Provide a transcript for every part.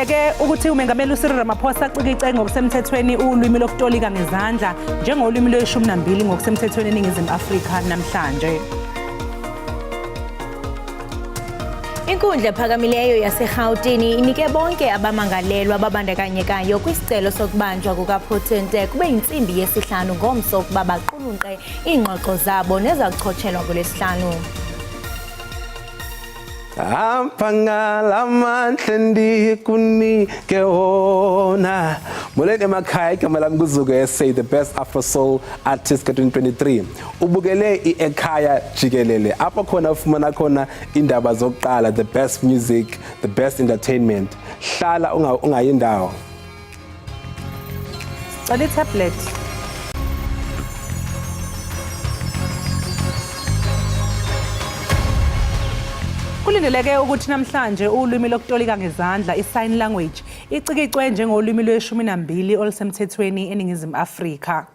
Kulindeleke ukuthi umengameli uCyril Ramaphosa acikice ngokusemthethweni ulwimi lokutolika ngezandla njengolwimi lwe-12 ngokusemthethweni eNingizimu Afrika namhlanje. Inkundla ephakamileyo yaseGauteng inike bonke abamangalelwa ababandakanyekayo kwisicelo sokubanjwa kukaPotente kube yinsimbi yesihlanu ngomso ukuba baqulunqe iingxoxo zabo nezakuchotshelwa ngolwesihlanu. Muleke Ekhaya igama lami kuZuku SA, the best Afro Soul artist ka-2023. Ubukele Ekhaya Jikelele. Apho khona ufumana khona iindaba zokuqala, the best music, the best entertainment. Hlala ungayindawo. Cala tablet. Kulindeleke ukuthi namhlanje ulwimi lokutolika ngezandla i-sign language icikicwe njengolwimi lwe-12 olusemthethweni eNingizimu Afrika.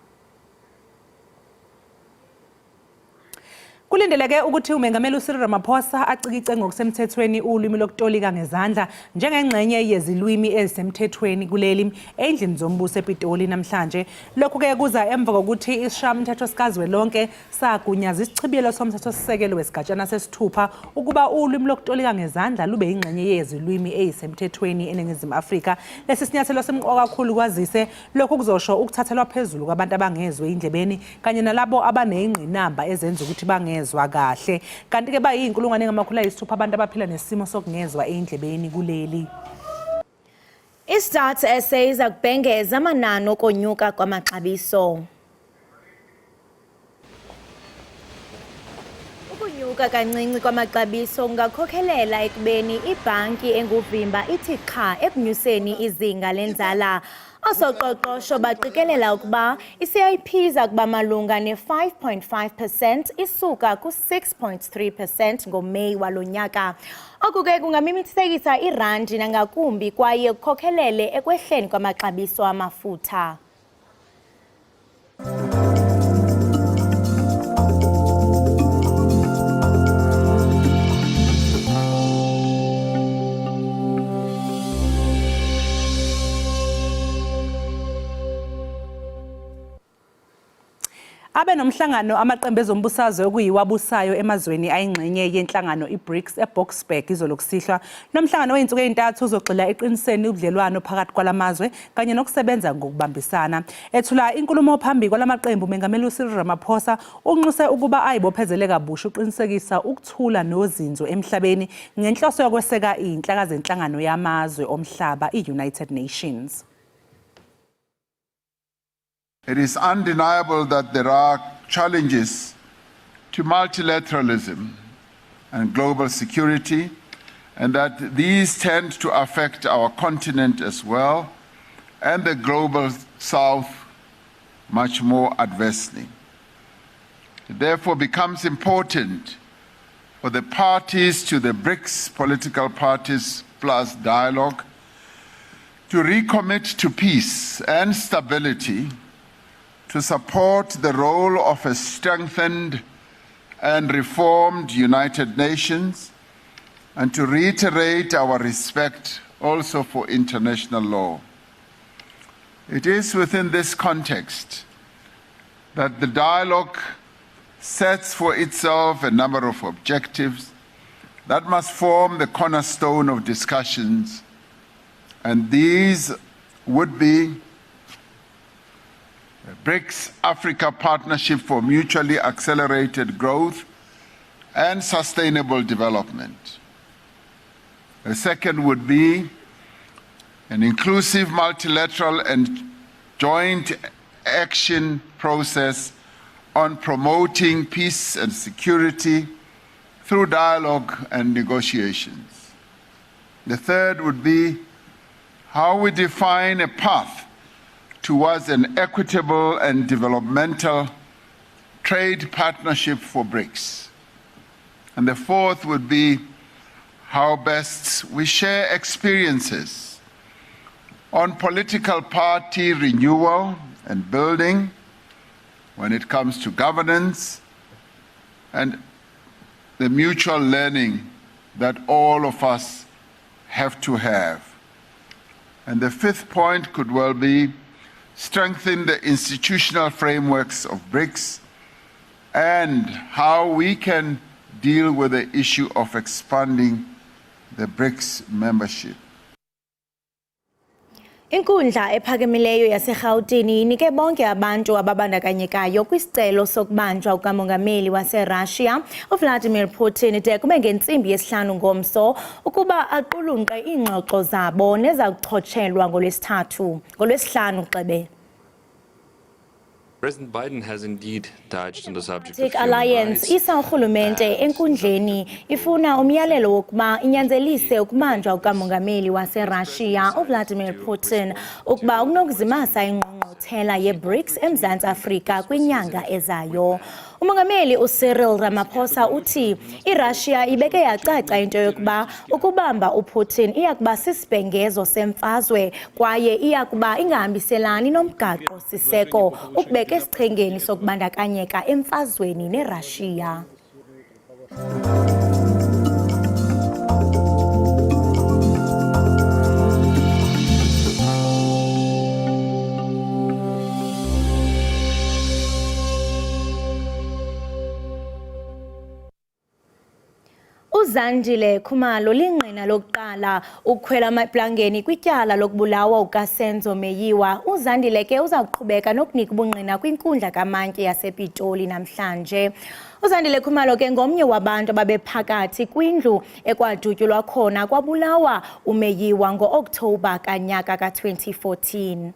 Kulindeleke ukuthi umengameli uCyril Ramaphosa acikice ngokusemthethweni ulwimi lokutolika ngezandla njengengxenye yezilwimi ezisemthethweni kuleli endlini zombuso ePitoli namhlanje. Lokhu ke kuza emva kokuthi isishayamthetho sikazwelonke sagunyaza isichibiyelo somthethosisekelo wesigatshana sesithupha ukuba ulwimi lokutolika ngezandla lube yingxenye yezilwimi ezisemthethweni eNingizimu Afrika. Lesi sinyathelo simqoka kakhulu kwazise lokhu kuzosho ukuthathelwa phezulu kwabantu abangezwe indlebeni kanye nalabo abanezingqinamba ezenza ukuthi bangezwe kahle. Kanti ke bayinkulungwane engamakhulu abantu abaphila nesimo sokungezwa endlebeni kuleli. Istats essays akubhengeza amanani okonyuka kwamaxabiso. Ukunyuka kancinci kwamaxabiso kungakhokhelela ekubeni ibhanki enguvimba ithi cha ekunyuseni izinga lenzala. Osoqoqosho baqikelela ukuba i-CIP iza kuba malunga ne-5.5% isuka ku-6.3% ngoMeyi walo nyaka. Oku ke kungamimithekisa irandi nangakumbi kwaye kukhokhelele ekwehleni kwamaxabiso amafutha. Abe nomhlangano amaqembu ezombusazwe okuyiwabusayo emazweni ayingxenye yenhlangano iBrics eBoksburg izolo kusihlwa. Nomhlangano weyinsuku ezintathu uzogxila eqiniseni ubudlelwano phakathi kwalamazwe kanye nokusebenza ngokubambisana. Ethula inkulumo phambi kwalamaqembu umengameli uCyril Ramaphosa unxuse ukuba ayibophezele kabusha uqinisekisa ukuthula nozinzo emhlabeni ngenhloso yokweseka inhlaka zenhlangano yamazwe omhlaba iUnited Nations. It is undeniable that there are challenges to multilateralism and global security, and that these tend to affect our continent as well, and the global south much more adversely. It therefore becomes important for the parties to the Brics political parties plus dialogue to recommit to peace and stability, to support the role of a strengthened and reformed United Nations, and to reiterate our respect also for international law. It is within this context that the dialogue sets for itself a number of objectives that must form the cornerstone of discussions, and these would be BRICS Africa Partnership for Mutually Accelerated Growth and Sustainable Development. The second would be an inclusive multilateral and joint action process on promoting peace and security through dialogue and negotiations. The third would be how we define a path towards an equitable and developmental trade partnership for BRICS. And the fourth would be how best we share experiences on political party renewal and building when it comes to governance and the mutual learning that all of us have to have. And the fifth point could well be strengthen the institutional frameworks of Brics and how we can deal with the issue of expanding the Brics membership. Inkundla ephakamileyo yaseGauteng inike bonke abantu ababandakanyekayo kwisicelo sokubanjwa ukamongameli waseRussia uVladimir Putin de kube ngentsimbi yesihlanu ngomso ukuba aqulunqe iingxoxo zabo neza kuchotshelwa ngolwesihlanu xebe. President Biden has indeed touched on the subject of human Alliance rights. isa urhulumente enkundleni ifuna umyalelo wokuba inyanzelise ukubanjwa ukamongameli waseRussia uVladimir Putin ukuba unokuzimasa ingqongqothela yeBrics eMzantsi Afrika kwinyanga ezayo. Umongameli uCyril Ramaphosa uthi iRussia ibeke yacaca into yokuba ukubamba uPutin iyakuba sisibhengezo semfazwe kwaye iyakuba ingahambiselani nomgaqo siseko ukubeka esichengeni sokubandakanyeka emfazweni neRussia. Uzandile Khumalo lingqina lokuqala ukukhwela amaplangeni kwityala lokubulawa ukaSenzo Meyiwa. Uzandile ke uzawuqhubeka nokunika ubungqina kwinkundla kamantyi yasePitoli namhlanje. Uzandile Khumalo ke ngomnye wabantu ababephakathi kwindlu ekwadutyulwa khona kwabulawa uMeyiwa ngo-Okthobha kanyaka ka-2014.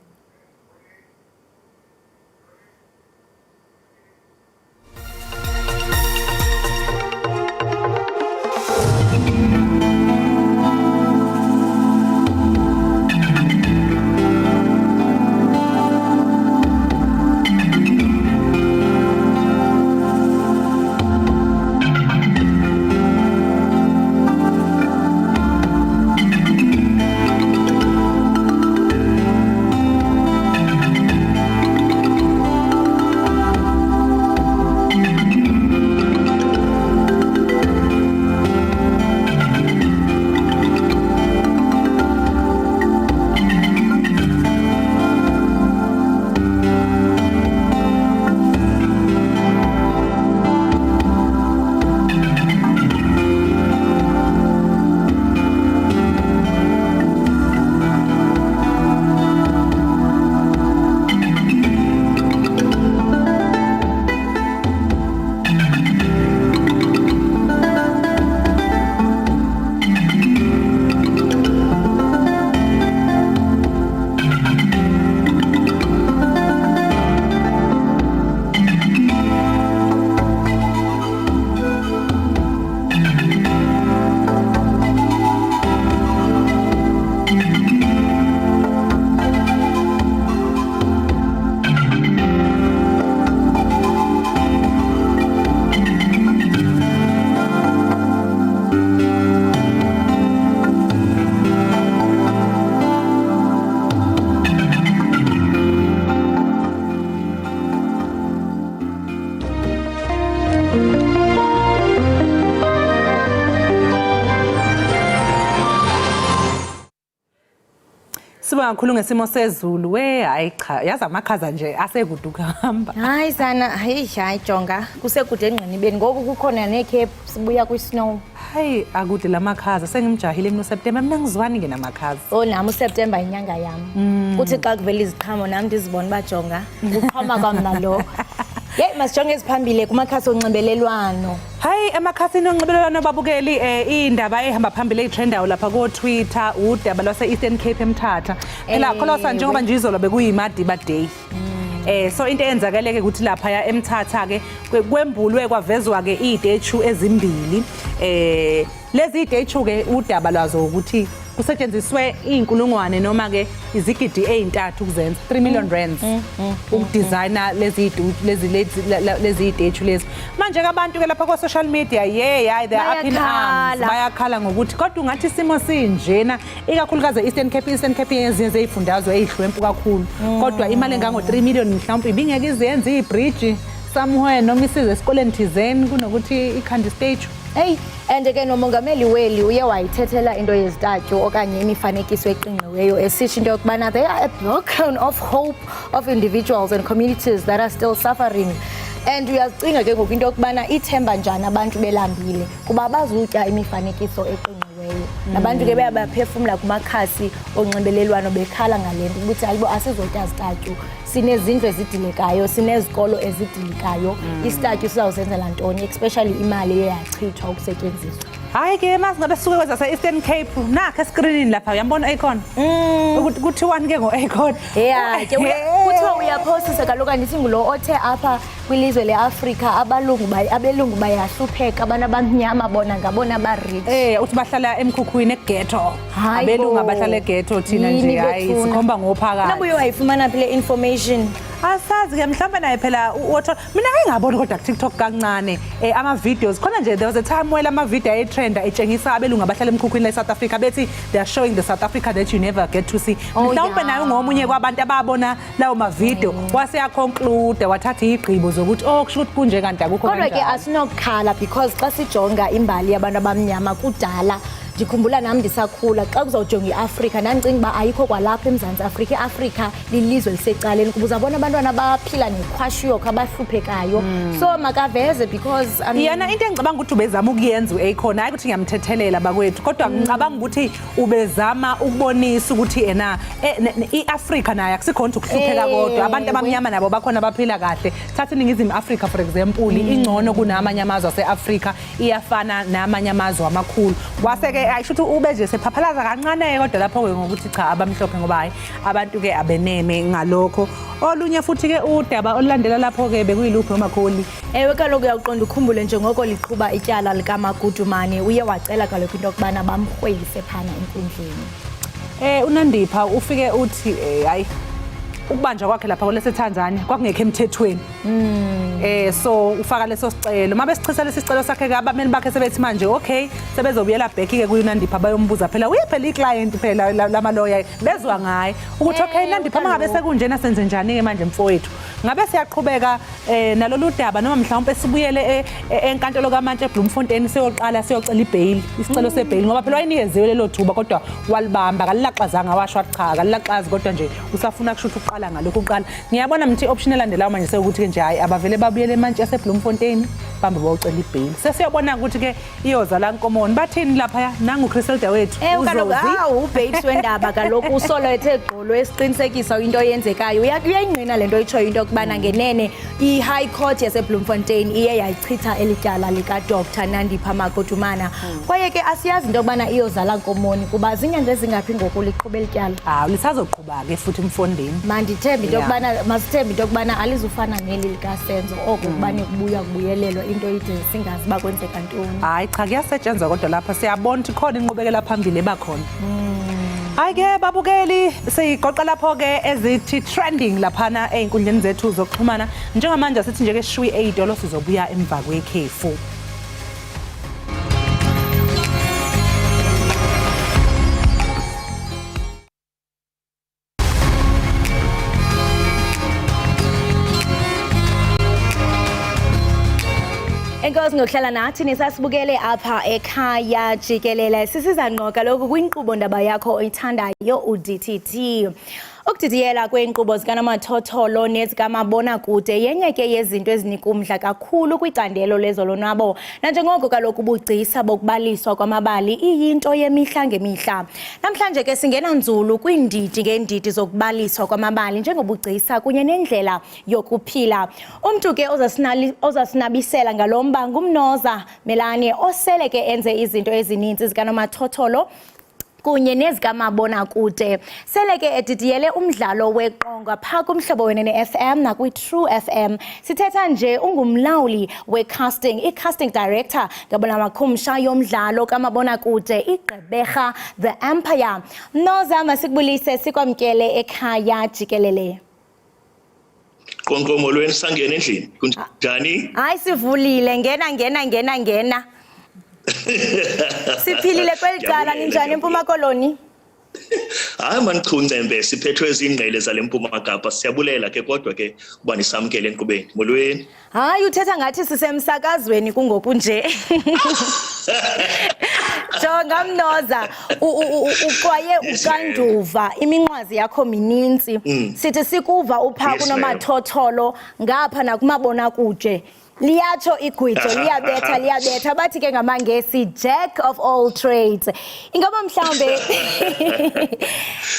Siba kakhulu ngesimo sezulu hayi cha yazi amakhaza nje asekude ukuhamba. Hayi sana hayi jonga kusekude engqinibeni ngoku kukhona necape sibuya kwisnow. Hayi akude lamakhaza sengimjahile mina uSeptember mina ngizwani ke namakhaza. Oh nami uSeptember inyanga yami. Kuthi xa kuvela iziqhamo nami ndizibona bajonga ukuqhama kwami lo. Yey masijonge esiphambili kumakhasi onxibelelwano. Hayi emakhasini onxibelelwano babukeli Iindaba ehamba phambili ezitrendayo lapha ko Twitter udaba lwase Eastern Cape eMthatha. Phela kholosa njengoba nje izolo bekuyimadiba day. So into eyenzakaleke ukuthi lapha ya eMthatha ke kwembulwe kwavezwa ke izethu ezimbili. Lezi zethu ke udaba lwazo ukuthi kusetshenziswe inkulungwane noma ke izigidi ezi3 ukuzenza 3 million rands ukudesigner lezi zethu lezi. Manje ke abantu ke lapha kwa social media hayi they are up in arms bayakhala ngokuthi kodwa ungathi isimo sinjena ikakhulukazi Eastern Cape ezinye ezifundazwe ezihlwempu kakhulu kodwa imali engango 3 million mhlawumbe ibingeke izenze ibridge somewhere noma isize esikoleni thizeni kunokuthi ikhande stage. Hey, and again nomongameli weli uye wayithethela into yezitatyu okanye imifanekiso eqingqiweyo esisho into yokubana they are a beacon of hope of individuals and communities that are still suffering. And uyazicinga ke ngoku into yokubana ithemba njani abantu belambile kuba bazutya imifanekiso eqingqiweyo. Nabantu ke bayaphefumla kumakhasi onxibelelwano bekhala ngalento ukuthi ayibo asizotya zitatyu. Sinezindlu ezidilekayo, sinezikolo ezidilekayo. Istatyu sizawuzenzela ntoni, especially imali eyachithwa ukusetyenziswa. Hayi ke masingabe sisuke kwezase Eastern Cape nakho escreenini lapha uyambona icon. Kuthiwani ke ngo-icon. Yeah, ke kuthiwa uyaphosisa kaloku andithi ngulo othe apha kwilizwe leAfrika abelungu bayahlupheka abantu abamnyama bona ngabona ba-rich. Uthi bahlala emkhukhwini eghetto. Abelungu abahlala eghetto thina nje hayi sikhomba ngophakathi. Nabuye wayifumana phela information. Asazi ke mhlawumbe naye phela uotho mina ngingaboni kodwa ku TikTok kancane ama videos khona nje there was a time where ama video trend etshengisa abelungu abahlala emkhukhwini la South Africa bethi they are showing the South Africa that you never get to see. Mhlawumbe naye ngomunye kwabantu ababona lawo ma video wase ya conclude wathatha igqibo zokuthi kusho ukuthi kunje kanti akukho kanjalo. Kodwa ke asinokukhala because xa sijonga imbali yabantu abamnyama kudala ndikhumbula nami ndisakhula xa kuzawujonga iAfrika nandicinga uba ayikho kwalapha eMzantsi Afrika. iAfrika lilizwe lisecaleni kuba uzabona abantwana abaphila nekhwashiyokho abahluphekayo. So makaveze because yana into engicabanga ukuthi ubezama ukuyenza uAkhona hayi ukuthi ngiyamthethelela bakwethu kodwa ngicabanga ukuthi ubezama ukubonisa ukuthi ena iAfrika nayo akusikhona ukuhlupheka kodwa abantu abamnyama nabo bakhona abaphila kahle. Thatha iNingizimu Afrika for example ingcono kunamanye amazwe aseAfrika iyafana namanye amazwe amakhulu. Waseke ayisho ukuthi ube nje sephaphalaza kancane kodwa lapho ke ngokuthi cha abamhlophe ngoba hayi abantu ke abeneme ngalokho. Olunye futhi ke udaba olulandela lapho ke bekuyiluphi nomakholi. Ewe kaloku uyaqonda ukhumbule njengoko liqhuba ityala likaMagudumane uye wacela kaloku into yokubana bamrhwelise phana enkundleni. UNandipha ufike uthi hayi ukubanjwa kwakhe lapha kwelese Tanzania kwakungekho emthethweni. So ufaka leso sicelo mabe sichisa lesicelo sakhe ke abameli bakhe sebethi manje okay sebezobuyela back ke kuNandipha bayombuza phela uyiphela iclient phela lama lawyer bezwa ngaye ukuthi okay Nandipha mangabe sekunjena senze njani ke manje mfowethu ngabe siyaqhubeka nalolu daba noma mhlawumbe sibuyele enkantolo kaMantshi eBloemfontein siyoqala siyocela ibail isicelo sebail ngoba phela wayinikezwe lelo thuba kodwa walibamba kalilaxazanga washo cha kalilaxazi kodwa nje usafuna kusho ukuthi uqala ngalokho uqala. Ngiyabona mthi option elandelayo manje sekuthi ke nje hayi abavele babuyele eMantshi eBloemfontein bambe bawucela ibail. Sesiyabona ukuthi ke iyoza la Nkomoni bathini lapha nangu Christelda wethu kaloku uBates wendaba kaloku usolo ethe gqolo esiqinisekisa into oyenzekayo uyayingqina lento oyitshoyo into yokubana ngenene iHigh Court yaseBloemfontein iye yayichitha elityala lika Dr Nandipha Magudumane kwaye ke asiyazi into yokubana iyoza la Nkomoni kuba zinyanga ezingaphi ngoku liqhubela elityala. Lisazoqhubeka ke futhi Mfondeni. Mandithembe into yokubana masithembe into yokubana alizufana neli likaSenzo oko kubani kubuyelelwa into ithi singazi bakwenzeka ntoni. Hayi cha kuyasetshenzwa kodwa lapha siyabona ukuthi khona inqubekela phambili ebakhona. Hayi ke babukeli sigoqa lapho ke ezithi trending laphana einkundleni zethu zokuxhumana njengamanje sithi nje ke shwi 8 lo sizobuya emva kwekhefu. Enkosi ngokuhlala nathi nisasibukele apha ekhaya Jikelele sisiza ngqo kaloku kwinkqubo ndaba yakho oyithandayo uDTT. Ukudidiyela kweenkqubo zikanomathotholo nezikamabona kude yenye ke yezinto ezinika umdla kakhulu kwicandelo lezolonwabo nanjengoko kaloku ubugcisa bokubaliswa kwamabali iyinto yemihla ngemihla. Namhlanje ke singena nzulu kwiindidi ngeendidi zokubaliswa kwamabali njengobugcisa kunye nendlela yokuphila. Umntu ke ozasinabisela ngalomba ngumnoza Melanie osele ke enze izinto ezininzi zikanomathotholo kunye nezikamabona kude. Sele ke edidiyele umdlalo weqonga phaa kumhlobo wenene FM nakwi-True FM. Sithetha nje ungumlawuli we-casting, i-casting director ngabona makhumsha yomdlalo kamabona kude iGqeberha The Empire. Noza masikubulise sikwamkele ekhaya Jikelele. Konkomolweni sangena endlini. Kunjani? Hayi sivulile ngena. Siphilile kweli cala ninjani eMpuma Koloni? Hayi manichungembe siphethwe ezingqele zalempuma Kapa siyabulela ke kodwa ke uba nisamkele enkqubeni. Molweni. Hayi uthetha ngathi sisemsakazweni kungoku nje. Jonga Mnoza uqwaye ukanduva iminqwazi yakho mininzi sithi sikuva upha kunomathotholo ngapha nakumabona kude liyatsho igwitso liyabetha bathi ke ngamangesi jack of all trades ingaba mhlawumbe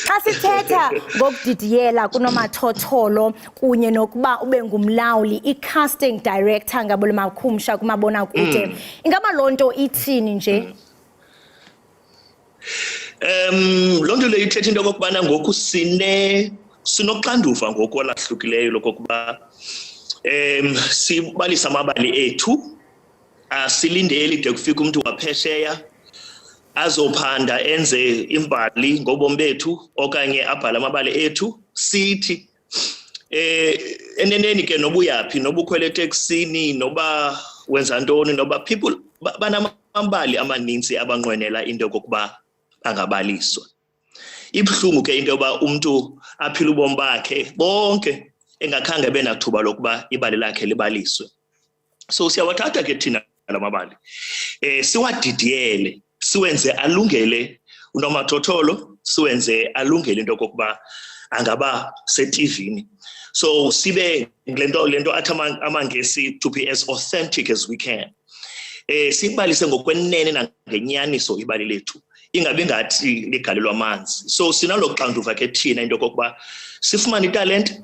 xa sithetha ngokudidiyela kunomathotholo kunye nokuba ube ngumlawuli i-casting director ngabule makhumsha kumabona kude ingaba lonto ithini nje lonto le ithetha into okubana ngoku sinoxanduva ngokwalahlukileyo lokokuba sibalisa amabali ethu asilindeli de kufika umuntu waphesheya azophanda enze imbali ngobomi bethu okanye abhala amabali ethu sithi eneneni ke nobuyapi nobukhwele eteksini noba wenza ntoni noba people banamabali amaninzi abanqwenela into kokuba angabaliswa ibhlungu ke into yoba umuntu aphila ubomi bakhe bonke engakhange benathuba lokuba ibali lakhe libaliswe so siyawathatha ke thina lamabali siwadidiyele siwenze alungele unomathotholo siwenze alungele into kokuba angaba seTVini so sibe lento athi amangesi to be as authentic as we can sibalise ngokwenene nangenyaniso ibali lethu ingabe ngathi ligalelwa amanzi so sinalo xanduva ke thina into kokuba sifumana italent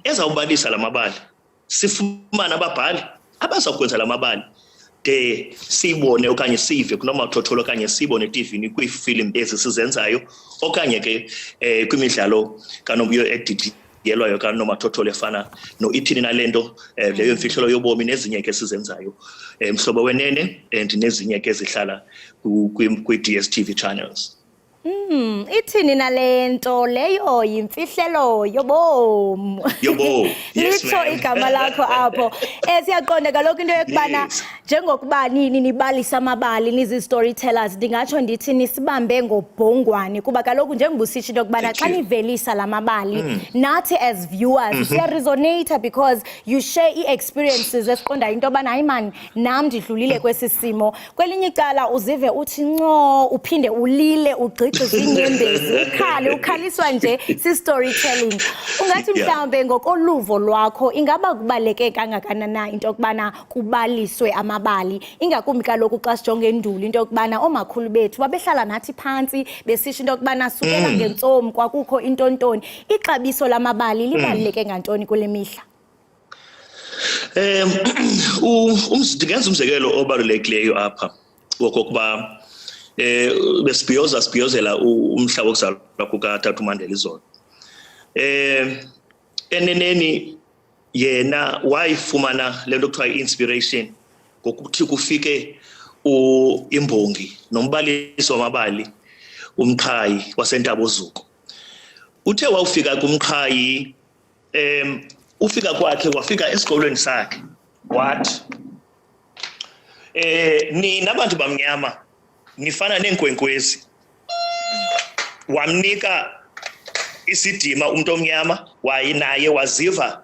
ezawubalisa lamabali sifumana ababhali abazakwenza lamabali de sibone okanye sive kunomathotholo okanye sibone eTVini kwiifilm ezi sizenzayo okanye ke kwimidlalo kanombuyo edidiyelwayo kanomathotholo efana no-ithini nalento leyo mfihlelo yobomi nezinye ke sizenzayo mhlobo wenene and nezinye ke zihlala kwi-DSTV channels ithini nalento leyo yimfihlelo yobomi litho igama lakho apho siyaqonda kaloku into yokubana njengokuba nibalisa amabali nizi storytellers ndingatsho ndithi nisibambe ngobhongwane kuba kaloku njengobusitsho into yokubana xa nivelisa lamabali nathi as viewers siya resonate because you share experiences esiqonda into yobana hayi man nam ndidlulile kwesi simo kwelinye icala uzive uthi nco uphinde ulile ugqiqe inyembezi ukhaliswa nje si storytelling ungathi mhlawumbe ngokoluvo lwakho ingaba kubaleke kangakanana into yokubana kubaliswe amabali ingakumbi kaloku xa sijonge enduli into yokubana omakhulu bethu babehlala nathi phantsi besisho into yokubana sukela ngentsomi kwakukho intontoni ixabiso lamabali libaleke ngantoni kule mihla ndingenza umzekelo obalulekileyo apha wokokuba besibhiyozela umhla wokuzalwa kukaTata uMandela izolo eneneni yena wayifumana lento kuthiwa i-inspiration ngokuthi kufike imbongi nombalisi wamabali umqhayi waseNtabozuko uthe wawufika kumqhayi ufika kwakhe wafika esikolweni sakhe wathi nina abantu bamnyama nifana neenkwenkwezi wamnika isidima umuntu omnyama naye waziva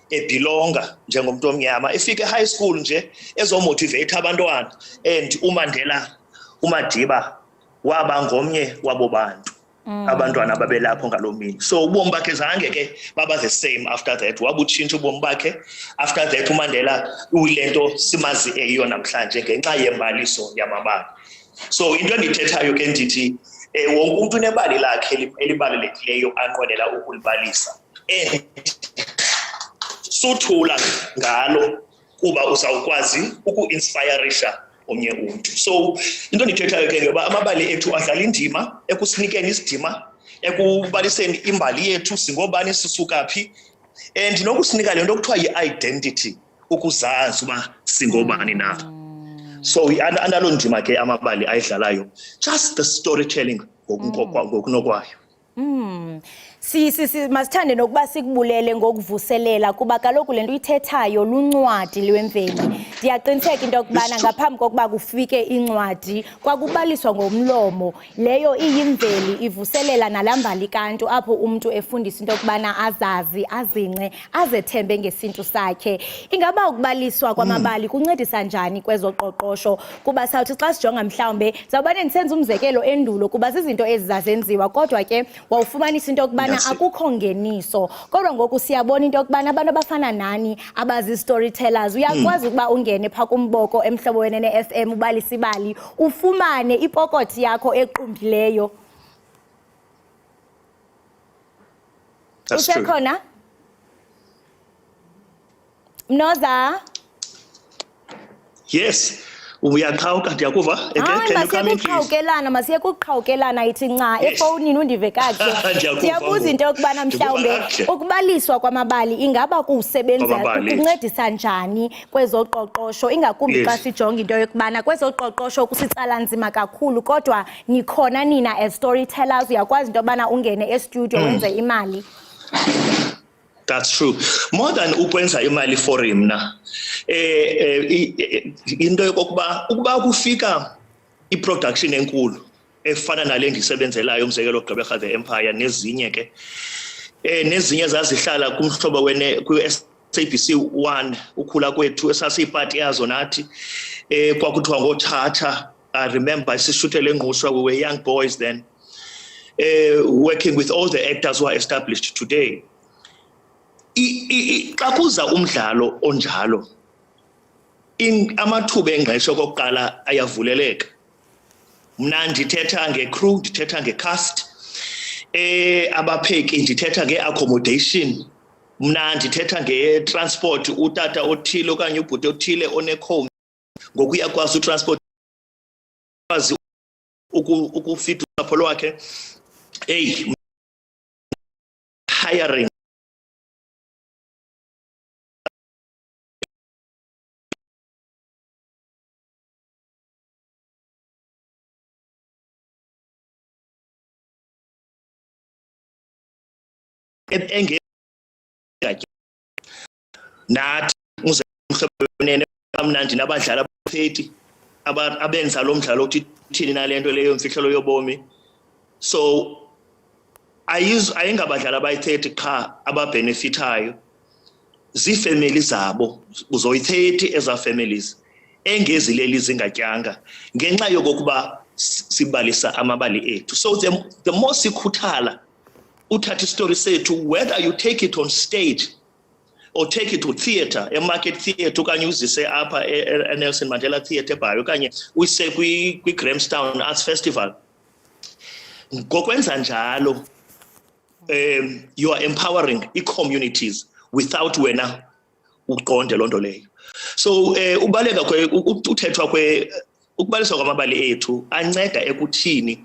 ebhilonga njengomuntu omnyama efika high school nje ezomotivate abantwana and uMadiba waba ngomnye wabo bantu abantwana babelapho ngalomini so ubomi bakhe zange ke baba the same after that wabutshintsha ubomi bakhe after that uMandela uyilento simazi eyiyo namhlanje ngenxa yembaliso yamabali so into endithethayo ke ndithi wonke umuntu unebali lakhe elibalulekileyo anqwenela ukulibalisa suthula ngalo kuba uzawukwazi uku-inspirisha omnye umuntu so into endithethayo ke ngoba amabali ethu adlala indima ekusinikeni isidima ekubaliseni imbali yethu singobani sisuka phi and nokusinika le nto kuthiwa yi-identity ukuzazi uba singobani na so andalo ndima ke amabali ayidlalayo just the storytelling ngokunokwayo masithande nokuba sikubulele ngokuvuselela kuba kaloku lento ithethayo luncwadi lwemveli. Ndiyaqiniseka into yokubana ngaphambi kokuba kufike incwadi kwakubaliswa ngomlomo. Leyo iyimveli ivuselela nalambali kantu apho umuntu efundisa into yokubana azazi, azinxe, azethembe ngesintu sakhe. Ingaba ukubaliswa kwamabali kuncedisa njani kwezoqoqosho kuba sawuthi xa sijonga mhlawumbe zawubane ndisenza umzekelo endulo kuba zizinto ezizazenziwa kodwa ke wawufumanisa into yokubana akukho ngeniso kodwa ngoku siyabona into yokubana abantu abafana nani abazi storytellers uyakwazi ukuba ungene pha kumboko emhlobo wenene FM ubalisa ibali ufumane ipokothi yakho equmbileyo. Usekhona? Mnoza? Yes. Uyaqhawuka ndiyakuva masiye kuqhawukelana ithi nca efowunini undive kakuhle. Ndiyabuza into yokubana mhlawumbe ukubaliswa kwamabali ingaba kusebenza kuncedisa njani kwezoqoqosho ingakumbi xa sijonga into yokubana kwezoqoqosho kusitsala nzima kakhulu kodwa nikhona nina as storytellers uyakwazi into yobana ungene e-studio wenze imali. That's true. More than ukwenza imali for mna. Into yokuba kufika i-production enkulu efana nale ndisebenzelayo umzekelo Gqeberha the Empire nezinye ke nezinye zazihlala kumhlobo ku-SABC 1 ukhula kwethu esasiyipati yazo nathi kwakuthiwa ngothatha. I remember sishutele engqushwa, we were young boys then, working with all the actors who are established today. Xa kuza umdlalo onjalo amathuba engqesho kokuqala ayavuleleka. Mna ndithetha ngecrew, ndithetha ngecast, abapheki ndithetha ngeaccommodation, mna ndithetha ngetransport, utata othile okanye ubhuti othile onekhomi ngoku uyakwazi utransport kwazi ukufita usapho lwakhe. Hiring nathi umhlobo kamnandi nabadlali aba-30 abenza lo mdlalo othini nalento leyo imfihlelo yobomi. So ayingabadlali abayi-30 qha ababenefitayo, ziifemeli zabo uzoyi-30 eza families engezileli zingatyanga ngenxa yokokuba sibalisa amabali ethu. So the more sikhuthala uthatha story sethu, whether you take it on stage or take it to theatre, market theatre okanye uzise apha Nelson Mandela Theatre eBhayi okanye uyise kwi-Grahamstown Arts Festival. Ngokwenza njalo you are empowering i-communities without wena uqonde loo nto leyo. So ubaleka ukubaliswa kwamabali ethu anceda ekuthini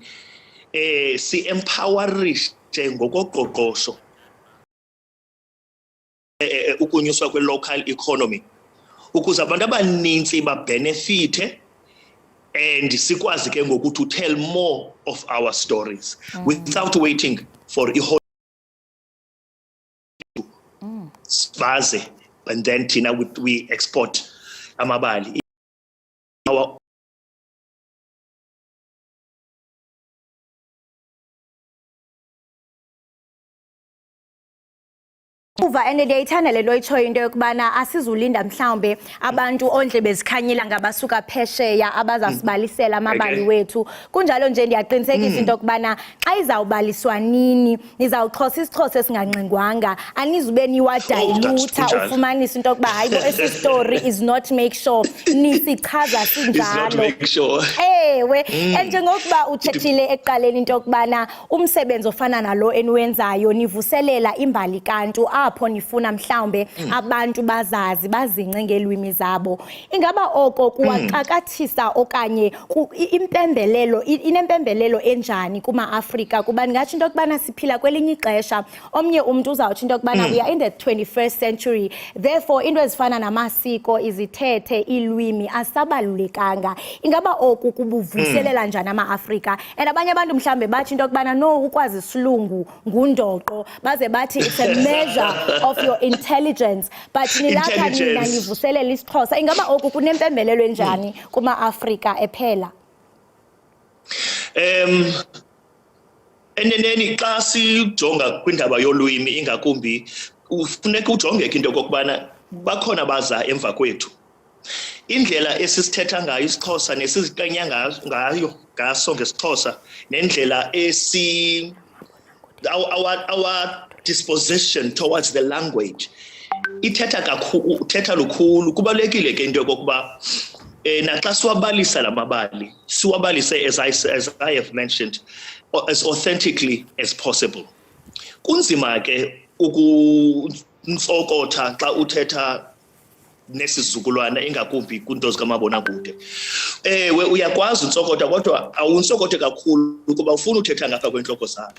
si-empowerishe ngokoqoqosho ukunyuswa kwe-local economy ukuze abantu abaninzi babenefite and sikwazi ke ngoku to tell more of our stories without waiting for baze and then thina we export amabali. Uva ene ndiyayithanda le nto itshoyo into yokubana asizulinda mhlawumbe abantu ondle bezikhanyela ngabasuka phesheya abazasibalisela amabali wethu. Kunjalo nje ndiyaqinisekisa into yokubana xa izawubaliswa nini nizawuxhosa isixhosa esingangqingwanga, anizube niwadayilutha ufumanisa into yokuba hayi bo esi story is not make sure nisichaza sinjalo. Ewe, njengokuba uthethile ekuqaleni into yokubana umsebenzi ofana nalo eniwenzayo nivuselela imbali kantu apho nifuna mhlawumbe abantu bazazi bazingce ngeelwimi zabo. Ingaba oko kuwaxakathisa okanye impembelelo inempembelelo enjani kuma-Afrika? Kuba ndingatsho into yokubana siphila kwelinye ixesha, omnye umntu uzawutsho into yokubana we are in the 21st century, therefore into ezifana namasiko, izithethe, iilwimi asabalulekanga. Ingaba oku kubuvuselela njani ama-Afrika? And abanye abantu mhlawumbe bathi into yokubana no, ukwazi isilungu ngundoqo, baze bathi it's a measure of your intelligence, but nilapha nina nivuselela isiXhosa. Ingaba oku kunempembelelo enjani kuma-Afrika ephela? Eneneni xa sijonga kwindaba yolwimi ingakumbi ufuneka ujongeke into yokokubana bakhona baza emva kwethu. Indlela esisithetha ngayo isiXhosa nesizikanya ngaso ngesiXhosa nendlela our disposition towards the language ithetha lukhulu. Kubalulekile ke into yokokuba naxa siwabalisa la mabali siwabalise as I have mentioned as authentically as possible. Kunzima ke ukuntsokotha xa uthetha nesizukulwana ingakumbi kunto zikamabonakude. Ewe uyakwazi untsokotha kodwa awunsokothe kakhulu kuba ufuna uthetha ngapha kwentloko zakho.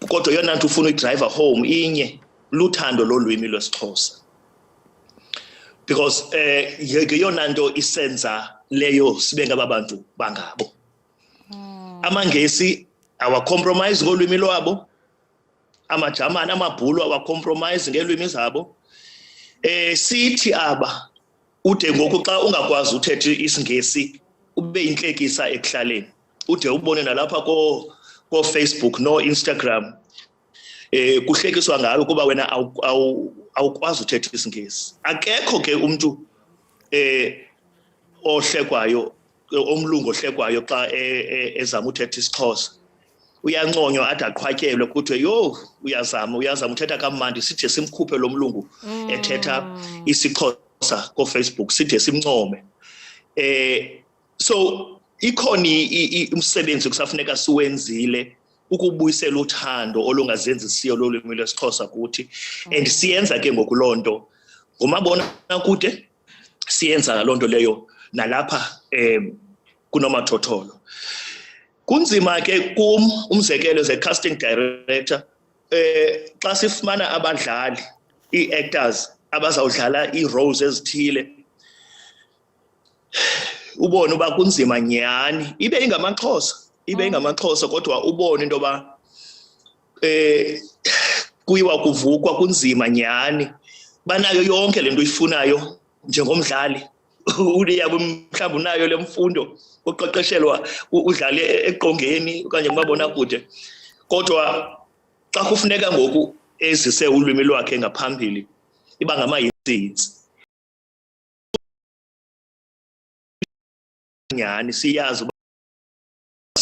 Kodwa yona nto ufuna udrive home inye luthando lolwimi lwesiXhosa. Because yona nto isenza leyo sibe ngabantu bangabo. AmaNgesi awacompromise ngolwimi lwabo, amaJamani amabhulu awacompromise ngeelwimi zabo. Sithi aba ude ngoku xa ungakwazi uthetha isiNgesi ube intlekisa ekuhlaleni, ude ubone nalapha ko Facebook no Instagram kuhlekiswa ngayo kuba wena awukwazi uthetha isiNgesi. Akekho ke umuntu ohlekwayo omlungu ohlekwayo xa ezama uthetha isiXhosa. Uyanconywa ade aqhwatyelwe kuthiwe yo uyazama uthetha kamandi, sithe simkhuphe lo mlungu ethetha isiXhosa ko Facebook sithe simncome. So ikhona umsebenzi kusafuneka siwenzile ukubuyisela uthando olungazenzisiyo lolwimi lwesiXhosa kuthi, and siyenza ke ngokulonto ngomabonakude, siyenza lonto leyo nalapha kunomathotholo. Kunzima ke umzekelo ze casting director xa sifumana abadlali ii-actors abazawudlala ii-roles ezithile, ubone uba kunzima nyhani ibe ingamaXhosa kodwa ubone into yoba kuyiwa kuvukwa kunzima nyhani, banayo yonke le nto uyifunayo njengomdlali. Uyabo mhlawumbi unayo le mfundo uqeqeshelwa udlale eqongeni okanye kumabonakude, kodwa xa kufuneka ngoku ezise ulwimi lwakhe ngaphambili iba ngamayinsinsi nyhani. Siyazi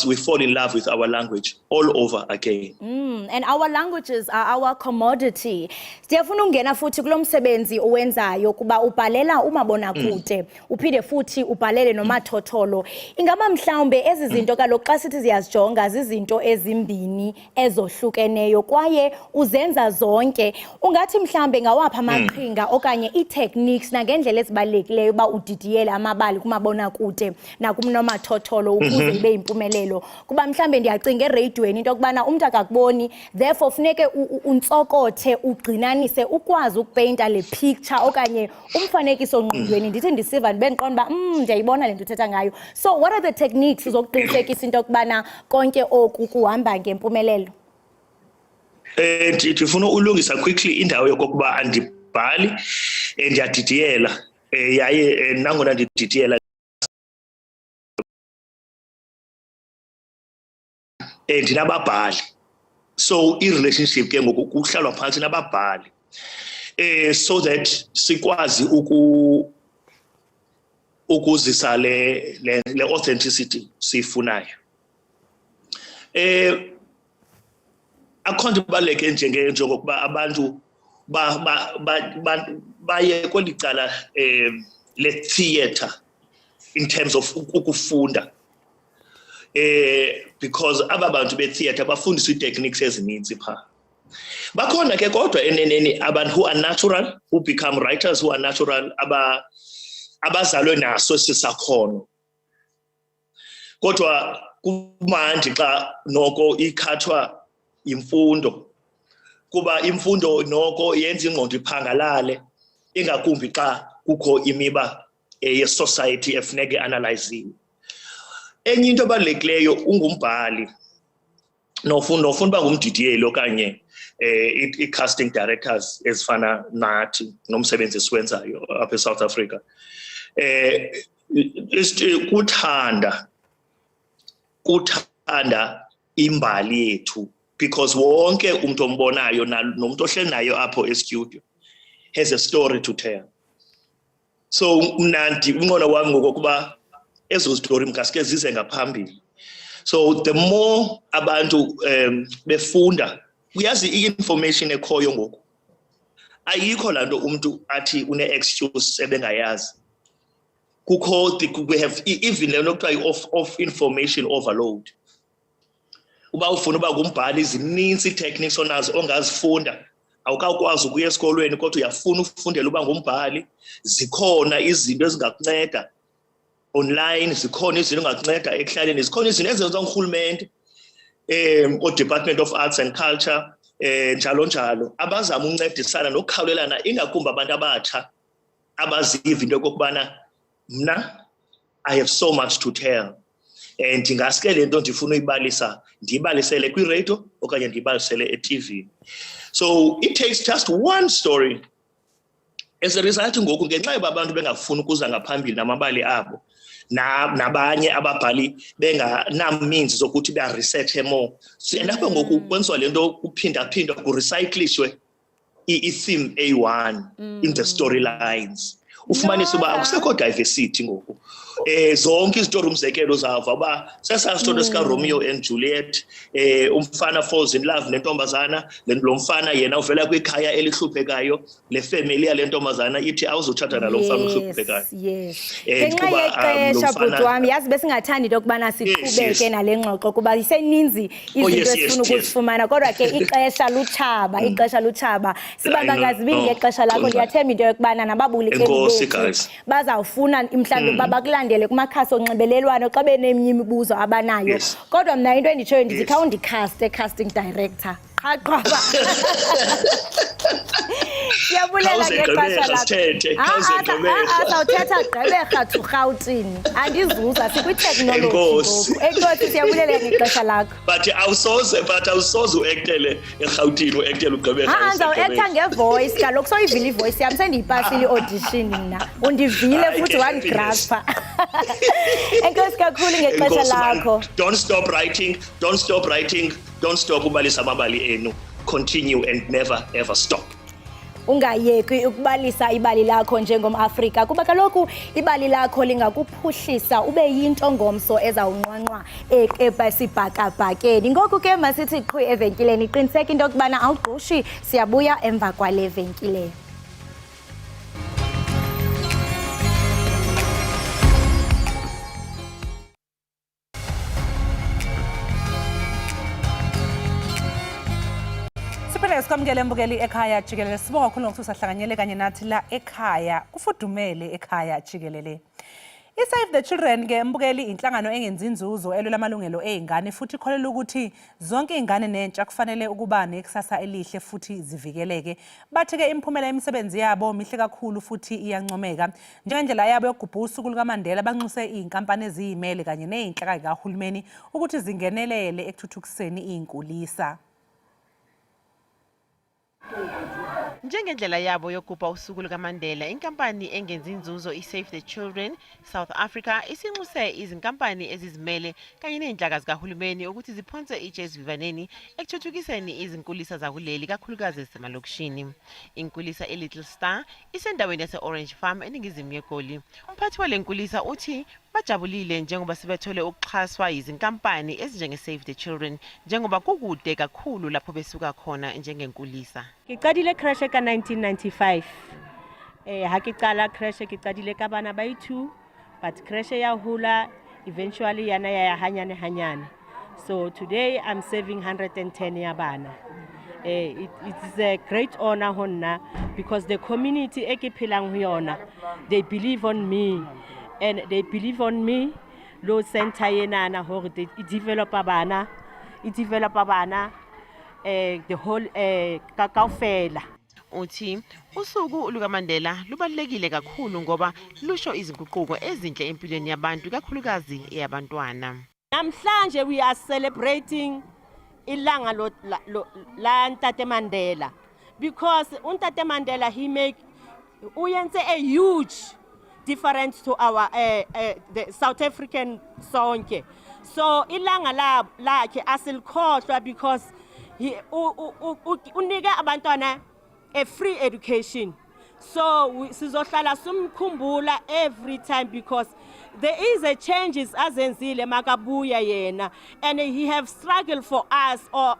we fall in love with our language all over again. And our languages are our commodity. Siyafuna ungena futhi kulo msebenzi owenzayo kuba ubhalela umabonakude uphinde futhi ubhalele nomathotholo. Ingaba mhlawumbe ezi zinto kaloku xa sithi siyazijonga zizinto ezimbini ezohlukeneyo kwaye uzenza zonke. Ungathi mhlawumbe ngawapha amaqhinga okanye ii-techniques nangendlela ezibalulekileyo uba udidiyele amabali kumabonakude nakumnomathotholo ukuze ibe yimpumelelo? Kuba mhlambe ndiyacinga ereyidweni into yokubana umntu akakuboni, therefore funeke untsokothe ugcinanise ukwazi ukupeyinta le picture okanye umfanekiso ngqondweni. Ndithi ndisiva ndibe ndiqonda uba ndiyayibona le nto uthetha ngayo. So what are the techniques zokuqinisekisa into yokubana konke oku kuhamba ngempumelelo? Ndifuna ulungisa quickly indawo yokokuba andibhali ndiyadidiyela yaye nangona ndididiyela ndinababhali. So i-relationship ke ngoku kuhlalwa phantsi nababhali so that sikwazi ukuzisa le authenticity siyifunayo. Akho nto ibaluleke njengokuba abantu baye kweli cala le-theatre in terms of ukufunda. Because aba bantu be-theatre bafundiswa ii-techniques ezininzi phaa. Bakhona ke kodwa eneneni abantu who are natural, who become writers who are natural, abazalwe naso sisakhono. Kodwa kumandi xa noko ikhathwa imfundo, kuba imfundo noko yenza ingqondo iphangalale, ingakumbi xa kukho imiba ye-society efuneke analyziwe. Enye into ebalulekileyo ungumbhali nofuna uba ngumdidiyeli okanye i-casting directors ezifana nathi nomsebenzi esiwenzayo apha eSouth Africa. Kuthanda imbali yethu, because wonke umuntu ombonayo nomuntu ohleli nayo apho e-studio has a story to tell. So mnandi umqondo wami ngokuba ezo story mkaske zize ngaphambili. So the more abantu befunda, uyazi i-information ekhoyo ngoku ayikho lanto umuntu athi une-excuse ebengayazi. We have even of information overload. Uba ufuna uba ngumbhali zininzi techniques onazo ongazifunda, awukakwazi ukuya esikolweni kodwa uyafuna ufundela uba ngumbhali. Zikhona izinto ezingakunceda online, zikhona izinto engakunceda ekuhlaleni, zikhona izinto ezenziwa ngurhulumente, Department of Arts and Culture, njalo njalo, abazama uncedisana nokukhawulelana, ingakumbi abantu abatsha abaziva into yokokubana mna I have so much to tell, and ndingaske le nto ndifuna uyibalisa ndiyibalisele kwiradio okanye ndiyibalisele e-TV. So it takes just one story. As a result, ngoku ngenxa yoba abantu bengafuni ukuza ngaphambili namabali abo, nabanye ababhali benganamenzi zokuthi beya-researche more, so endapha ngoku kwenziwa le nto kuphinda-phindwa kurecyclishwe i-theme A1 in the storylines. Ufumanise uba akusekho diversity ngoku. Zonke izitori umzekelo zava uba sesasitori sika-Romeo and Juliet, umfana falls in love nentombazana, lo mfana yena uvela kwikhaya elihluphekayo, le family yale ntombazana ithi awuzothatha nalo mfana ohluphekayo. Ngenxa yexesha bhuti wami, yazi besingathandi into yokubana siqhubeke nale ngxoxo kuba iseninzi izinto esifuna ukuzifumana, kodwa ke ixesha lutshaba. Sibamba ngazibini ngexesha lakho, ndiyathemba into yokubana nababukeli bethu bazawufuna mhlawumbi uba bakulandele kumakhasi onxibelelwano xa beneminye imibuzo abanayo. Kodwa mna into enditshoyo ndithi khawundicaste casting director. Qaqaba. Siyabulela ngexesha lakho. Sawuthetha Gqeberha to Gauteng. Andizuza sikwi-technology ngoku. Enkosi, siyabulela ngexesha lakho. But awusoze uektele eGauteng, uektele uGqeberha. Ndizawuektha ngevoice, kaloku soyivile ivoice yam, sendiyipasile i-audition mna. Undivile futhi wandigraspa. Enkosi kakhulu ngexesha lakho. Don't stop ubalisa amabali enu. Continue and never ever stop. Ungayeki ukubalisa ibali lakho njengomAfrika kuba kaloku ibali lakho lingakuphuhlisa ube yinto ngomso ezawunqwanqwa esibhakabhakeni. Ngoku ke masithi qhwi evenkileni, qiniseka into yokubana awugqushi, siyabuya emva kwale venkile. Sikwamukele mbukeli Ekhaya Jikelele, sibonga kakhulu ngokuthi usahlanganyele kanye nathi la ekhaya, kufudumele Ekhaya Jikelele. I-Save the Children ke mbukeli inhlangano engenzi inzuzo elwela amalungelo ezingane futhi ikholela ukuthi zonke izingane nentsha kufanele ukuba nekusasa elihle futhi zivikeleke. Bathi ke imphumela yemisebenzi yabo mihle kakhulu futhi iyancomeka. Njengendlela yabo yokugubha usuku lukaMandela banxuse izinkampani eziyimele kanye nezinhlaka zikahulumeni ukuthi zingenelele ekuthuthukiseni izinkulisa. Njengendlela yabo yokugubha usuku lukaMandela, inkampani engenzi inzuzo i-Save the Children South Africa isinxuse izinkampani ezizimele kanye nezinhlaka zikahulumeni ukuthi ziphonse itshe esivivaneni ekuthuthukiseni izinkulisa zakuleli kakhulukazi ezisemalokishini. Inkulisa eLittle Star isendaweni yase-Orange Farm eningizimu yeGoli. Umphathi wale nkulisa uthi bajabulile njengoba sebethole ukuxhaswa izinkampani ezinjenge-Save the Children njengoba kukude kakhulu lapho besuka khona njengenkulisa. Ngicadile crash ka 1995. Ha ke qala crash ke qadile ka bana ba 2 but crash ya hula eventually yana ya hanyane. So today I'm serving 110 ya bana. It's a great honor honna because the community ekiphilang ho yona, they believe on me and they believe on me. Lo center yenana hore they develop abana the whole kaofela. Uthi usuku lukaMandela lubalulekile kakhulu ngoba lusho izinguquko ezinhle empilweni yabantu kakhulukazi eyabantwana. Namhlanje we are celebrating ilanga la Ntate Mandela because uNtate Mandela uyenze a huge difference to our the South African sonke. So ilanga lakhe asilkhohlwa because he unika abantwana a free education. So sizohlala sumkhumbula every time because there is a changes azenzile makabuya yena and he have struggled for us or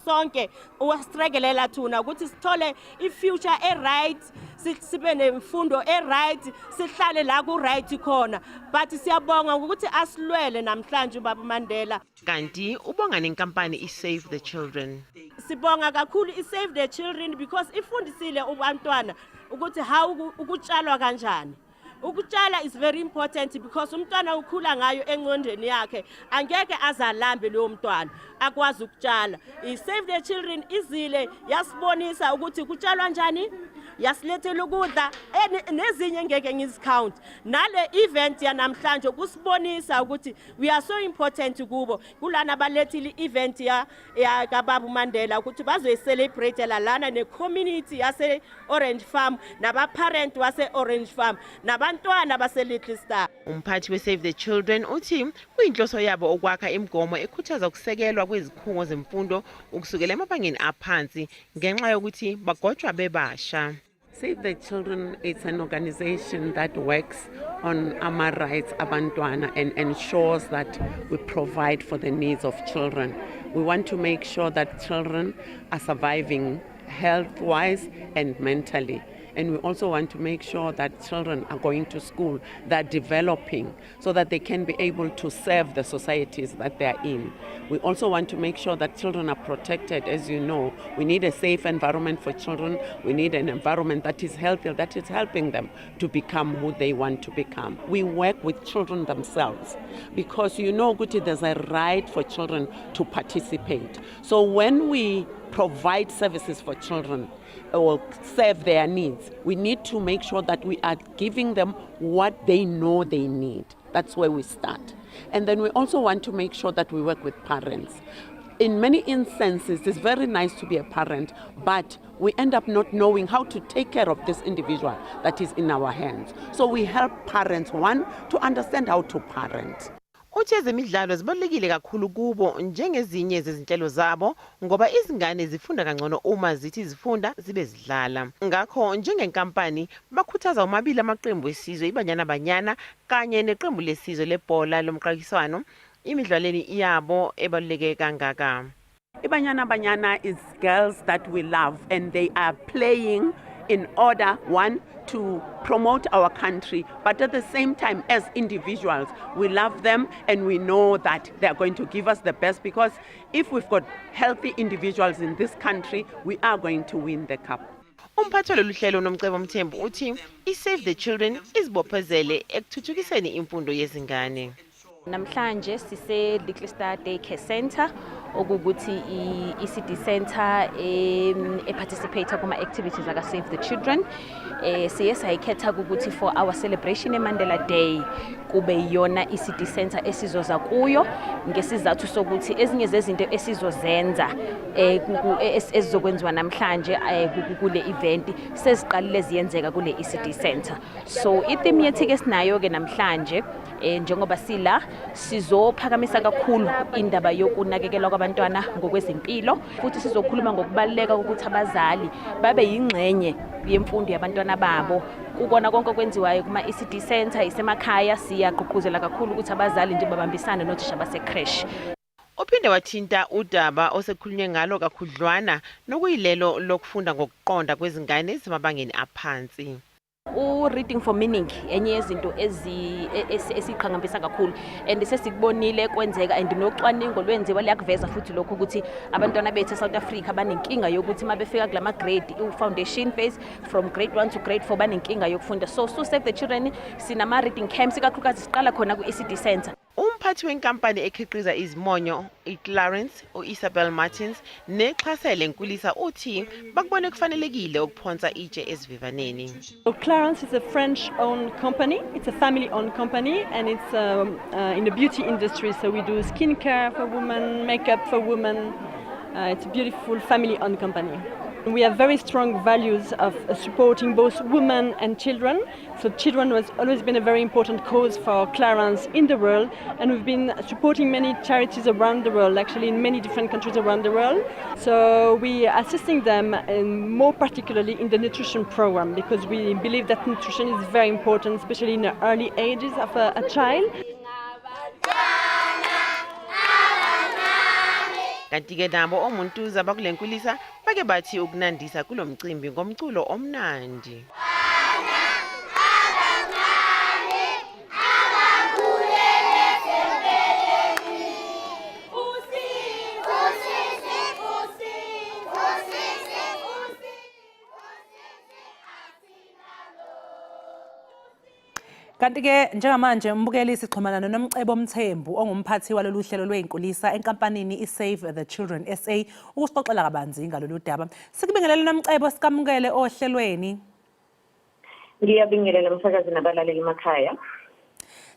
sonke ustruggle thuna ukuthi sithole ifuture right sibe nemfundo right sihlale la ku right khona but siyabonga ukuthi asilwele namhlanje ubaba Mandela. Kanti ubonga nenkampani iSave the Children. Sibonga kakhulu iSave the Children because ifundisile ubantwana ukuthi how ukutshalwa kanjani. Ukutshala is very important because umntwana ukhula ngayo engqondweni yakhe angeke azalambe lo mntwana akwazi ukutshala. iSave the Children izile yasibonisa ukuthi kutshalwa njani, yasilethela ukudla nezinye ngeke ngizicount. Nale event yanamhlanje kusibonisa ukuthi we are so important kubo. Kulana balethile event ya kaBaba Mandela ukuthi bazoyi celebrate lana ne community yase Orange Farm naba parent wase Orange Farm nabantwana base Little Star. Umphathi weSave the Children uthi kuyinhloso yabo okwakha imigomo ekhuthaza ukusekelwa kwezikhungo zemfundo ukusukela emabangeni aphansi ngenxa yokuthi bagojwa bebasha. Save the Children is an organization that works on our rights abantwana and ensures that we provide for the needs of children. We want to make sure that children are surviving health-wise and mentally. And we also want to make sure that children are going to school, they're developing so that they can be able to serve the societies that they're in. We also want to make sure that children are protected. As you know, we need a safe environment for children. We need an environment that is healthy, that is helping them to become who they want to become. We work with children themselves because you know, Guti, there's a right for children to participate. So when we provide services for children, or serve their needs, we need to make sure that we are giving them what they know they need. That's where we start. And then we also want to make sure that we work with parents. In many instances, it's very nice to be a parent, but we end up not knowing how to take care of this individual that is in our hands. So we help parents, one, to understand how to parent. Uthi ezemidlalo zibalulekile kakhulu kubo njengezinye zezinhlelo zabo ngoba izingane zifunda kangcono uma zithi zifunda zibe zidlala. Ngakho njengenkampani bakhuthaza omabili amaqembu esizwe iBanyana Banyana kanye neqembu lesizwe lebhola lomqakiswano imidlalweni yabo ebaluleke kangaka. iBanyana Banyana is girls that we love and they are playing in order, one, to promote our country, but at the same time, as individuals, we love them and we know that they are going to give us the best because if we've got healthy individuals in this country, we are going to win the cup. Umphathi lolu hlelo uNomcebo Mthembu uthi iSave the Children izibophelele ekuthuthukiseni imfundo yezingane. Namhlanje sise Little Star Daycare Center okuguthi iCD Center participate kuma activities aka Save the Children. Siye sayikhetha ukuthi for our celebration eMandela Day kube yona iCD Center esizoza kuyo ngesizathu sokuthi ezinye zezinto esizozenza ezizokwenziwa namhlanje kule event seziqalile ziyenzeka kule iCD Center. So itheme yethu ke sinayo ke namhlanje njengoba sila sizophakamisa kakhulu indaba yokunakekelwa kwabantwana ngokwezempilo futhi sizokhuluma ngokubaluleka ukuthi abazali babe yingxenye yemfundo yabantwana babo ukona konke okwenziwayo kuma ECD Center isemakhaya siyaqhuquzela kakhulu ukuthi abazali nje babambisane nothisha base crash. Uphinde wathinta udaba osekhulunywe ngalo kakhudlwana nokuyilelo lokufunda ngokuqonda kwezingane ezimabangeni aphansi. Reading for meaning enye yezinto esiqhakambisa kakhulu and sesikubonile kwenzeka and nocwaningo lwenziwa liyakuveza futhi lokho ukuthi abantwana bethu eSouth Africa banenkinga yokuthi mabefika kulama grade foundation phase from grade 1 to grade 4 banenkinga yokufunda. So Save the Children sinama reading camps ikakhulukazi siqala khona ku ECD Center. Umphathi wenkampani ekhiqiza izimonyo iClarence Isabel Martins nexhasele Nkulisa uthi bakubone kufanelekile ukuphonsa itshe esivivaneni. Clarence is a French-owned company. It's a family-owned company, and it's in the beauty industry. So we do skincare for women, makeup for women. It's a beautiful family-owned company. We have very strong values of supporting both women and children. So children has always been a very important cause for Clarence in the world, and we've been supporting many charities around the world, actually in many different countries around the world. So we are assisting them more particularly in the nutrition program, because we believe that nutrition is very important, especially in the early ages of a child. Kanti-ke nabo omuntuza bakule Nkulisa bake bathi ukunandisa kulo mcimbi ngomculo omnandi. Kanti-ke njengamanje mbukeli sixhumana noNomcebo Mthembu ongumphathi walolu hlelo lwey'nkulisa enkampanini Save the Children SA ukusixoxela kabanzi ngalolu daba. Sikubingelele Nomcebo, sikamukele ohlelweni. Ngiyabingelela msakazi nabalaleli emakhaya.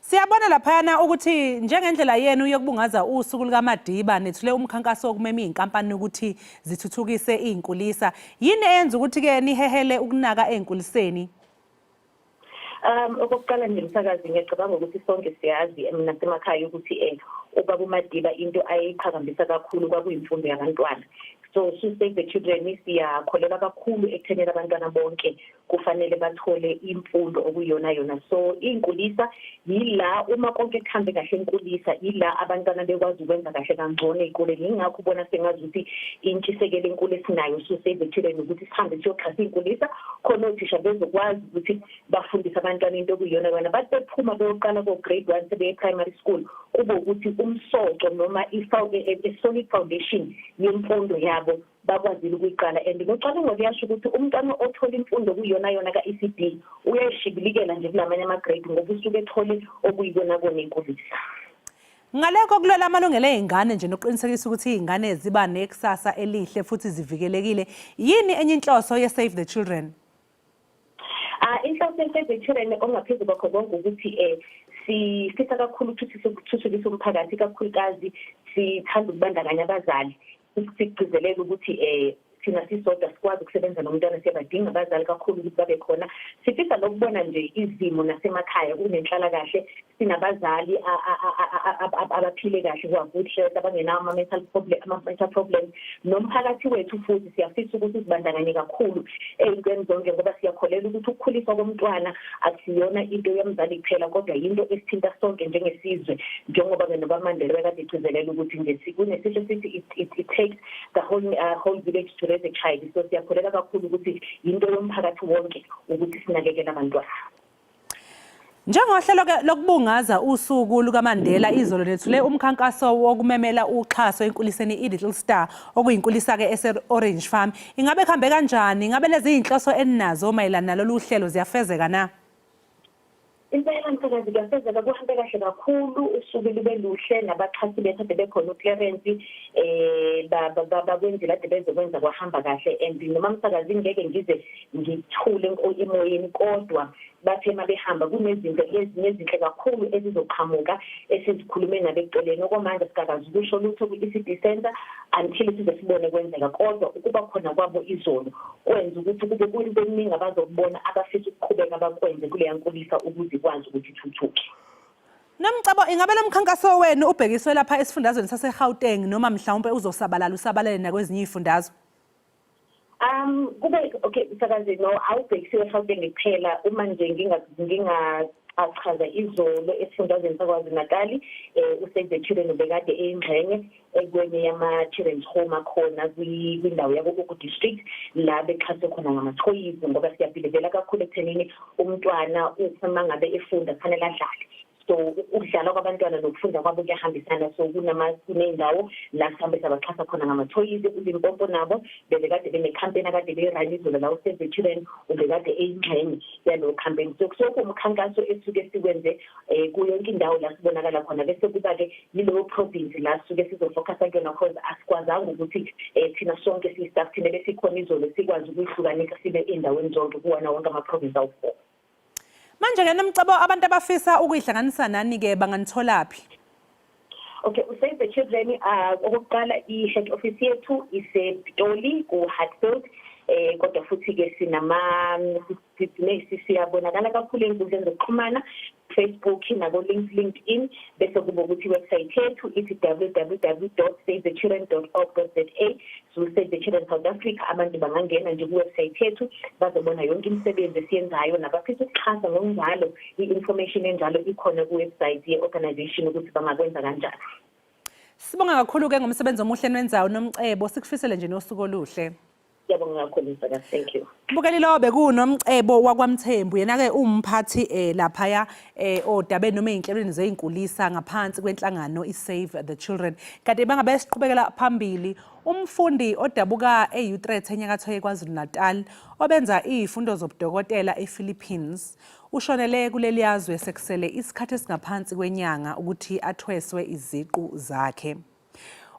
Siyabona laphana ukuthi njengendlela yenu yokubungaza usuku lukaMadiba nethule umkhankaso wokumema iy'nkampani ukuthi zithuthukise iy'nkulisa. Yini eyenza ukuthi-ke nihehele ukunaka ey'nkuliseni? Okokuqala nje msakazi ngiyacabanga ukuthi sonke siyazi nasemakhaya ukuthi ubaba uMadiba into ayiqhakambisa kakhulu kwakuyimfundo yabantwana. So Save the Children siyakholelwa kakhulu ekuthenini abantwana bonke kufanele bathole imfundo okuyona yona. So inkulisa yila uma konke kuhambe kahle enkulisa yila abantwana bekwazi ukwenza kahle kangcono ezikoleni. Ingakho ubona sengazi ukuthi intshisekelo enkulu esinayo Save the Children ukuthi sihambe siyoxhasa inkulisa khona othisha bezokwazi ukuthi bafundise abantwana into okuyona yona. Bathi bephuma beyoqala ko grade 1 sebe primary school kube ukuthi umsoco noma solid foundation yemfundo yabo bakwazile ukuyiqala. And ngocwaningo kuyasho ukuthi umntwana othola imfundo kuyona yona ka-ECD uyayishibilikela nje kulamanye ama-grade ngoba usuke ethole okuyikona kona enkulisa. Ngalekho kulwela amalungelo ey'ngane nje nokuqinisekisa ukuthi iy'ngane ziba nekusasa elihle futhi zivikelekile. Yini enye inhloso ye-Save the Children? Inhloso ye-Save the Children ongaphezu kwakho konke ukuthi sifisa kakhulu ukuthuthukisa umphakathi, kakhulukazi sithanda ukubandakanya abazali. Sigcizelela ukuthi thina sisodwa sikwazi ukusebenza nomntwana siyabadinga abazali kakhulu ukuthi babe khona. Sifisa lokubona nje izimo nasemakhaya kunenhlala kahle, sinabazali abaphile kahle kwa-good health, abangenawo ama-mental problems. Nomphakathi wethu futhi siyafisa ukuthi sibandakanye kakhulu ey'ntweni zonke ngoba siyakholela ukuthi ukukhuliswa komntwana akusiyona into yomzali kuphela kodwa yinto esithinta sonke njengesizwe, njengoba nobaMandela bekade egcizelela ukuthi kunesisho sithi it takes the whole village to raise a child. So siyakholela kakhulu ukuthi yinto yomphakathi wonke ukuthi sinakekele abantwana. Njengohlelo lokubungaza usuku lukaMandela izolo lethule umkhankaso wokumemela uxhaso enkuliseni iLittle Star okuyinkulisa-ke ese-Orange Farm. Ingabe kuhambe kanjani? Ingabe lezi iy'nhloso eninazo mayelana nalolu hlelo ziyafezeka na? Impela msakazi kuyafezeka, kuhambe kahle kakhulu, usuku lube luhle, nabaxhasi bethu ade bekhona uClarence bakwenzile ade bezokwenza kwahamba kahle. And noma msakazi ngeke ngize ngithule emoyeni kodwa bathe mabehamba kunezinto ezinye ezinhle kakhulu ezizoqhamuka esizikhulume nabe eceleni. Okwamanje sikakazi ukusho lutho ku-ECD Center until size sibone kwenzeka, kodwa ukuba khona kwabo izolo kwenza ukuthi kube kuyinto eningi abazokubona abafisa ukuqhubeka bakwenze kuleya nkulisa ukuze ikwazi ukuthi ithuthuke. Nomcebo, ingabe lo mkhankaso wenu ubhekiswe lapha esifundazweni sase-Gauteng noma mhlawumbe usabalale nakwezinye iy'fundazwe? Kube okay msakazi no awubhekisiwe eGauteng kuphela. Uma nje achaza izolo esifundazweni saKwaZulu-Natal uSave the Children ubekade eyingxenye ekwenye yama-children's home akhona kwindawo yabo district la bexhase khona ngama-toys ngoba siyabhilivela kakhulu ekuthenini umntwana uma ngabe efunda kufanele adlale. So ukudlala kwabantwana nokufunda kwabo kuyahambisana. So kuney'ndawo la sihambe sabaxhasa khona ngama-toys. uLimpopo nabo bebekade bene-campaign akade beyirun izolo la uSave the Children ubekade eyingxenye yalowo campaign. So umkhankaso esuke sikwenze kuyo yonke indawo la sibonakala khona bese kuba-ke yileyo province la sisuke sizofocusa kuyona because asikwazanga ukuthi thina sonke siyi-staff thina besikhona izolo sikwazi ukuyihlukanisa sibe ey'ndaweni zonke kuwona wonke ama-province awu-4. Manje-ke nomcebo abantu abafisa ukuyihlanganisa nani-ke banganitholaphi? Okay, uSave the Children okokuqala i-head office yethu isePitoli ku-Hatfield. Kodwa futhi-ke siyabonakala kakhulu ey'nkundleni zokuxhumana, Facebook nako-LinkedIn, bese kuba ukuthi iwebsite yethu ithi www.savethechildren.org.za. So Save the Children South Africa abantu bangangena nje kuwebsite yethu bazobona yonke imisebenzi esiyenzayo, nabafisa ukuxhasa ngokunjalo i-information enjalo ikhona kuwebsite ye-organization ukuthi bangakwenza kanjani. Sibonga kakhulu-ke ngomsebenzi omuhle enwenzayo Nomcebo, sikufisele nje nosuku oluhle. Thank you. Bukelilo bekunomcebo wakwaMthembu yena-ke umphathi laphaya odabeni noma ey'nhlelweni zey'nkulisa ngaphansi kwenhlangano i-Save the Children. Kanti bangabe siqhubekela phambili umfundi odabuka e-Utrecht enyakatho yeKwaZulu-Natal obenza iy'fundo zobudokotela ePhilippines ushonele kuleli yazwe sekusele isikhathi esingaphansi kwenyanga ukuthi athweswe iziqu zakhe.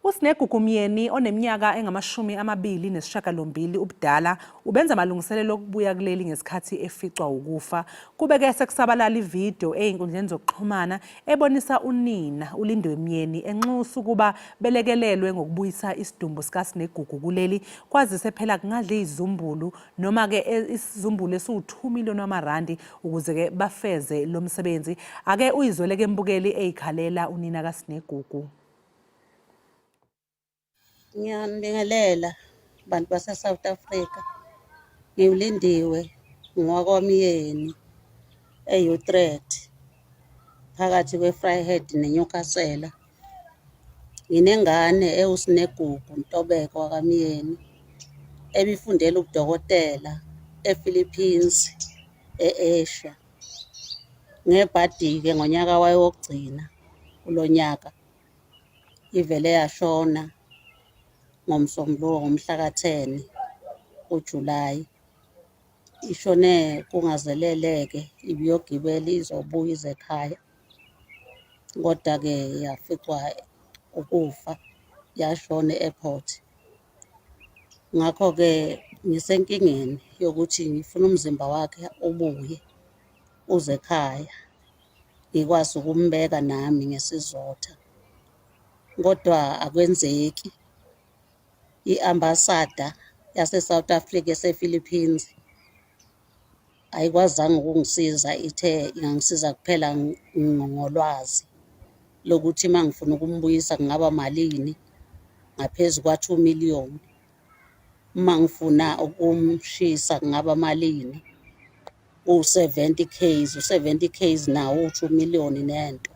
USinegugumyeni oneminyaka engama-28 ubudala ubenza amalungiselelo okubuya kuleli ngesikhathi eficwa ukufa. Kube-ke sekusabalala ividiyo ey'nkundleni zokuxhumana ebonisa unina uLindwemyeni enxusa ukuba belekelelwe ngokubuyisa isidumbu sikaSinegugu kuleli kwazise phela kungadli izumbulu noma-ke isizumbulu esiwu-2 million wamarandi ukuze-ke bafeze lo msebenzi. Ake uyizweleke mbukeli eyikhalela unina kaSinegugu. Ngiyanibingelela bantu base-South Africa. Ngiwulindiwe ngowakwaMyeni e-Utrecht phakathi kwe-Vryheid neNyukhasela. Nginengane ewuSinegugu Ntobeko wakaMyeni ebifundela ubudokotela ePhilippines e-Asia. Ngebhadi-ke ngonyaka wayo wokugcina kulo nyaka ivele yashona ngomsombuluko ngomhla ka-10 uJulayi. Ishone kungazeleleke ibiyogibela izobuya ize ekhaya. Kodwa-ke yaficwa ukufa yashona e-airport. Ngakho-ke ngisenkingeni yokuthi ngifuna umzimba wakhe ubuye uze ekhaya ngikwazi ukumbeka nami ngesizotha. Kodwa akwenzeki. I-ambassador yase-South Africa ese-Philippines ayikwazanga ukungisiza, ithe ingangisiza kuphela ngolwazi lokuthi uma ngifuna ukumbuyisa kungaba malini ngaphezu kwa-2 million. Uma ngifuna ukumshisa kungaba malini u-70 Ks. U-70 Ks nawo u-2 million nento.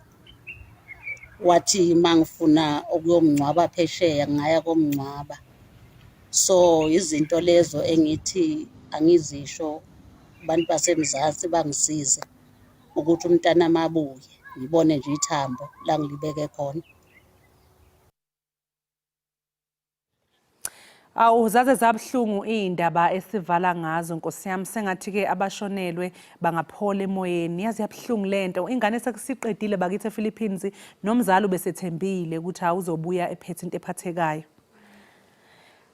Wathi uma ngifuna ukuyomngcwaba phesheya ngaya komngcwaba. So izinto lezo engithi angizisho abantu basemzansi bangisize ukuthi umntana mabuye ngibone nje ithambo la ngilibeke khona. Awu zaze zabhlungu iy'ndaba esivala ngazo Nkosi yami, sengathi-ke abashonelwe bangaphola emoyeni. Yazi yabhlungu lento, ingane sekusiqedile bakithi ePhilippines nomzali ubesethembile ukuthi awuzobuya ephethe into ephathekayo.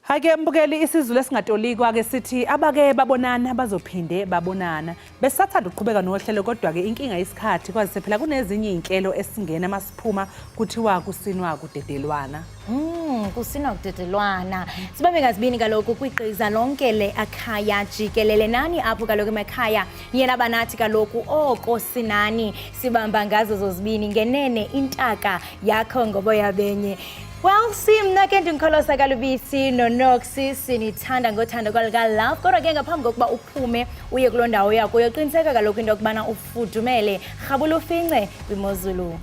Hake mbukeli, isizulu esingatolikwa-ke sithi abake babonana bazophinde babonana. Besathanda ukuqhubeka nohlelo kodwa-ke inkinga yesikhathi kwazise phela kunezinye iy'nhlelo esingena masiphuma kuthiwa kusinwa kudedelwana. Kusinwa kudedelwana. Sibambe ngazibini kaloku kwigqiza lonke le Ekhaya Jikelele. Nani apho kaloku emakhaya yena banathi kaloku oko sinani sibamba ngazo zozibini ngenene intaka yakho ngoboya benye. Well, simna ke ndinkholosa kalubisi nonoxi sinithanda ngothando kwalika love kodwa ke ngaphambi kokuba uphume uye kuloo ndawo yakho uyoqiniseka kaloku into yokubana ufudumele rhabula ufince kwimozulu.